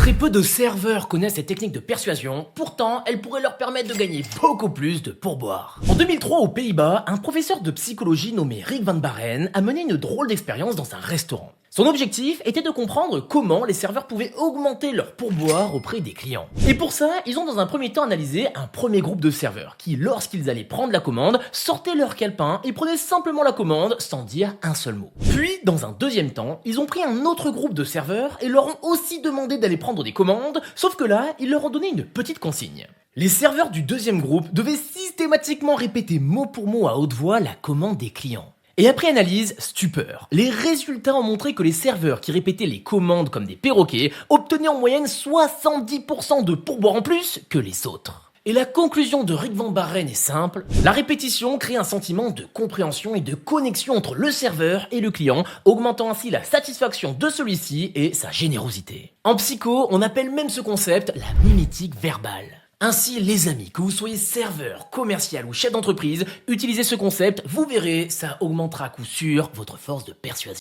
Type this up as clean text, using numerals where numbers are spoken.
Très peu de serveurs connaissent cette technique de persuasion, pourtant elle pourrait leur permettre de gagner beaucoup plus de pourboires. En 2003 aux Pays-Bas, un professeur de psychologie nommé Rick van Baren a mené une drôle d'expérience dans un restaurant. Son objectif était de comprendre comment les serveurs pouvaient augmenter leurs pourboires auprès des clients. Et pour ça, ils ont dans un premier temps analysé un premier groupe de serveurs qui, lorsqu'ils allaient prendre la commande, sortaient leur calepin et prenaient simplement la commande sans dire un seul mot. Puis, dans un deuxième temps, ils ont pris un autre groupe de serveurs et leur ont aussi demandé d'aller prendre des commandes, sauf que là, ils leur ont donné une petite consigne. Les serveurs du deuxième groupe devaient systématiquement répéter mot pour mot à haute voix la commande des clients. Et après analyse, stupeur. Les résultats ont montré que les serveurs qui répétaient les commandes comme des perroquets obtenaient en moyenne 70% de pourboire en plus que les autres. Et la conclusion de Rick van Baren est simple, la répétition crée un sentiment de compréhension et de connexion entre le serveur et le client, augmentant ainsi la satisfaction de celui-ci et sa générosité. En psycho, on appelle même ce concept la mimétique verbale. Ainsi, les amis, que vous soyez serveur, commercial ou chef d'entreprise, utilisez ce concept, vous verrez, ça augmentera à coup sûr votre force de persuasion.